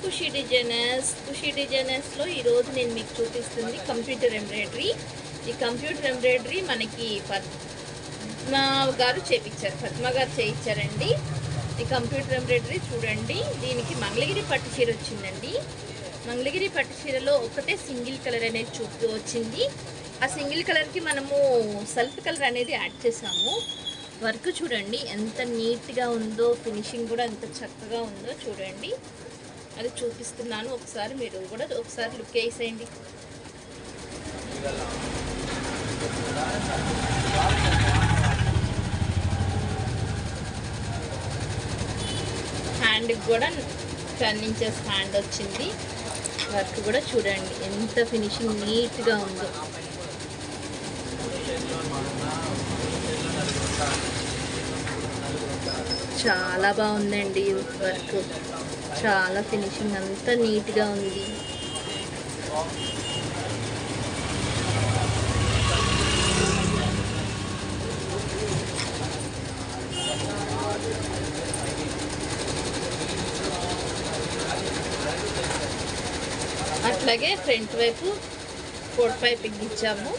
ఖుషి డిజైనర్స్లో ఈరోజు నేను మీకు చూపిస్తుంది కంప్యూటర్ ఎంబ్రాయిడరీ. ఈ కంప్యూటర్ ఎంబ్రాయిడరీ మనకి పద్మ గారు చేయించారండి. ఈ కంప్యూటర్ ఎంబ్రాయిడరీ చూడండి. దీనికి మంగళగిరి పట్టు చీర వచ్చిందండి. మంగళగిరి పట్టు చీరలో ఒకటే సింగిల్ కలర్ అనేది వచ్చింది. ఆ సింగిల్ కలర్కి మనము సెల్ఫ్ కలర్ అనేది యాడ్ చేసాము. వర్క్ చూడండి ఎంత నీట్గా ఉందో, ఫినిషింగ్ కూడా ఎంత చక్కగా ఉందో చూడండి. అది చూపిస్తున్నాను, ఒకసారి మీరు కూడా ఒకసారి లుక్ వేసేయండి. హ్యాండ్కి కూడా 10 ఇంచెస్ హ్యాండ్ వచ్చింది. వర్క్ కూడా చూడండి ఎంత ఫినిషింగ్ నీట్గా ఉందో. చాలా బాగుందండి వర్క్, చాలా ఫినిషింగ్ అంతా నీట్గా ఉంది. అట్లాగే ఫ్రంట్ వైపు కోట్ పైపింగ్ ఇచ్చాము.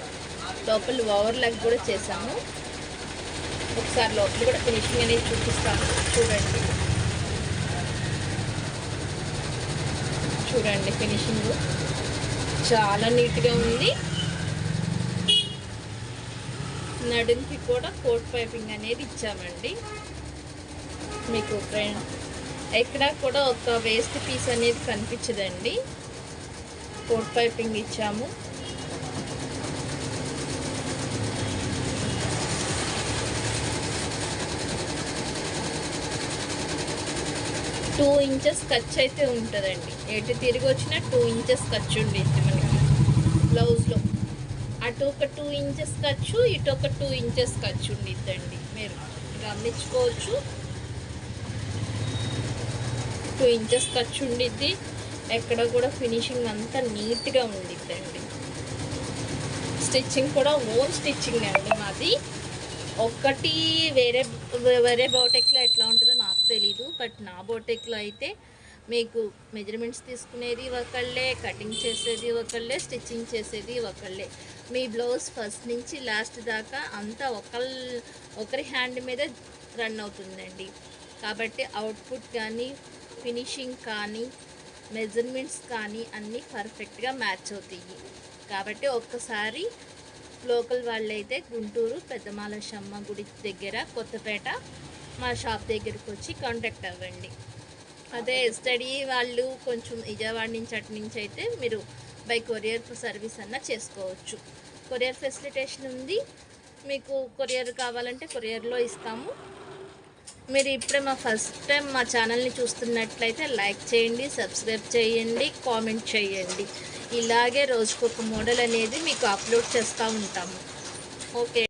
లోపల ఓవర్ లాక్ కూడా చేసాము. ఒకసారి లోపల కూడా ఫినిషింగ్ అనేది చూపిస్తాము. చూడండి ఫినిషింగ్ చాలా నీట్గా ఉంది. నడుంకి కూడా కోట్ పైపింగ్ అనేది ఇచ్చామండి. మీకు ఎక్కడ కూడా ఒక వేస్ట్ పీస్ అనేది కనిపించదండి. కోట్ పైపింగ్ ఇచ్చాము. టూ ఇంచెస్ ఖర్చు అయితే ఉంటుందండి. ఎటు తిరిగి వచ్చినా 2 ఇంచెస్ ఖర్చు ఉండిద్ది మనకి బ్లౌజ్లో. అటు ఒక 2 ఇంచెస్ ఖర్చు, ఇటు ఒక 2 ఇంచెస్ ఖర్చు ఉండిద్దండి. మీరు గమనించుకోవచ్చు. 2 ఇంచెస్ ఖర్చు ఉండిద్ది. ఎక్కడ కూడా ఫినిషింగ్ అంతా నీట్గా ఉండిద్దండి. స్టిచ్చింగ్ కూడా ఓన్ స్టిచ్చింగ్ అండి మాది. ఒక్కటి వేరే బోటెక్లో ఎట్లా ఉంటుందో నాకు తెలీదు. బట్ నా బోటెక్లో అయితే మీకు మెజర్మెంట్స్ తీసుకునేది ఒకళ్ళే, కటింగ్ చేసేది ఒకళ్ళే, స్టిచ్చింగ్ చేసేది ఒకళ్ళే. మీ బ్లౌజ్ ఫస్ట్ నుంచి లాస్ట్ దాకా అంతా ఒకరి హ్యాండ్ మీద రన్ అవుతుందండి. కాబట్టి అవుట్పుట్ కానీ, ఫినిషింగ్ కానీ, మెజర్మెంట్స్ కానీ అన్నీ పర్ఫెక్ట్గా మ్యాచ్ అవుతాయి. కాబట్టి ఒక్కసారి లోకల్ వాళ్ళైతే గుంటూరు పెద్దమాలశమ్మ గుడి దగ్గర కొత్తపేట మా షాప్ దగ్గరికి వచ్చి కాంటాక్ట్ అవ్వండి. అదే స్టడీ వాళ్ళు కొంచెం విజయవాడ నుంచి అటు నుంచి అయితే మీరు బై కొరియర్ సర్వీస్ అన్నా చేసుకోవచ్చు. కొరియర్ ఫెసిలిటేషన్ ఉంది. మీకు కొరియర్ కావాలంటే కొరియర్లో ఇస్తాము. మీరు ఇప్పుడే ఫస్ట్ టైం మా ఛానల్ని చూస్తున్నట్లయితే లైక్ చేయండి, సబ్స్క్రైబ్ చేయండి, కామెంట్ చేయండి. ఇలాగే రోజుకొక మోడల్ అనేది మీకు అప్లోడ్ చేస్తూ ఉంటాము. ఓకే.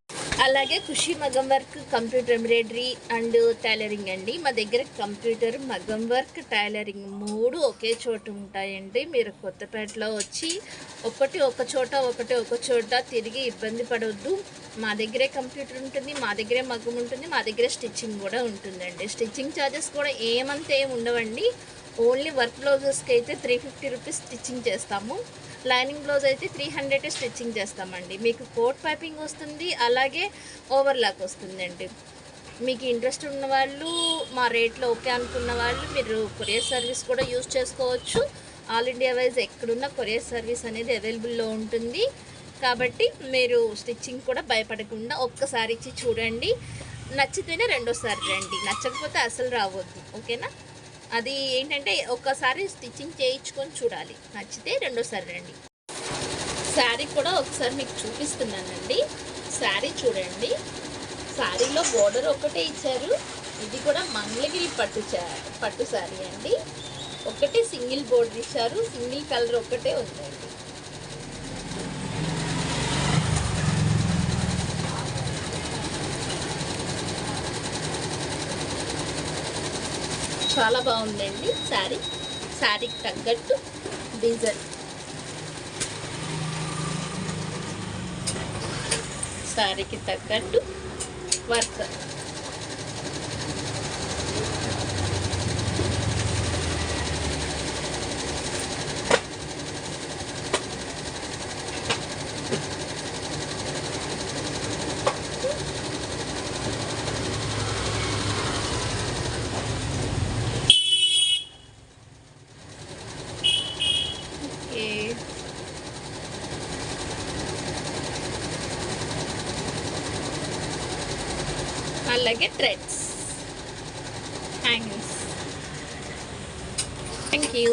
అలాగే ఖుషి మగ్గం work, computer embroidery and tailoring అండి. మా దగ్గర కంప్యూటర్, మగ్గం వర్క్, టైలరింగ్ 3 ఒకే చోట ఉంటాయండి. మీరు కొత్తపేటలో వచ్చి ఒకటి ఒక చోట తిరిగి ఇబ్బంది పడవద్దు. మా దగ్గరే కంప్యూటర్ ఉంటుంది, మా దగ్గరే మగ్గం ఉంటుంది, మా దగ్గరే స్టిచ్చింగ్ కూడా ఉంటుందండి. స్టిచ్చింగ్ ఛార్జెస్ కూడా ఏమంతే ఉండవండి. ఓన్లీ వర్క్ బ్లౌజెస్కి అయితే 350 రూపీస్ స్టిచ్చింగ్ చేస్తాము. లైనింగ్ బ్లౌజ్ అయితే 300 స్టిచ్చింగ్ చేస్తామండి. మీకు కోట్ పైపింగ్ వస్తుంది, అలాగే ఓవర్లాక్ వస్తుందండి. మీకు ఇంట్రెస్ట్ ఉన్న వాళ్ళు, మా రేట్లో ఓకే అనుకున్న వాళ్ళు మీరు కొరియర్ సర్వీస్ కూడా యూజ్ చేసుకోవచ్చు. ఆల్ ఇండియా వైజ్ ఎక్కడున్న కొరియర్ సర్వీస్ అనేది అవైలబుల్లో ఉంటుంది. కాబట్టి మీరు స్టిచ్చింగ్ కూడా భయపడకుండా ఒక్కసారి ఇచ్చి చూడండి. నచ్చితేనే రెండోసారి రండి, నచ్చకపోతే అసలు రావద్దు. ఓకేనా? అది ఏంటంటే ఒక్కసారి స్టిచ్చింగ్ చేయించుకొని చూడాలి, నచ్చితే రెండోసారి రండి. శారీ కూడా ఒకసారి మీకు చూపిస్తున్నానండి. శారీ చూడండి. శారీలో బోర్డర్ ఒకటే ఇచ్చారు. ఇది కూడా మంగళగిరి పట్టు శారీ అండి. ఒకటే సింగిల్ బోర్డర్ ఇచ్చారు, సింగిల్ కలర్ ఒకటే ఉందండి. చాలా బాగుందండి శారీకి తగ్గట్టు డిజైన్. శారీకి తగ్గట్టు వర్క్. అలాగే థ్రెడ్స్ హ్యాంగింగ్స్. Thank you.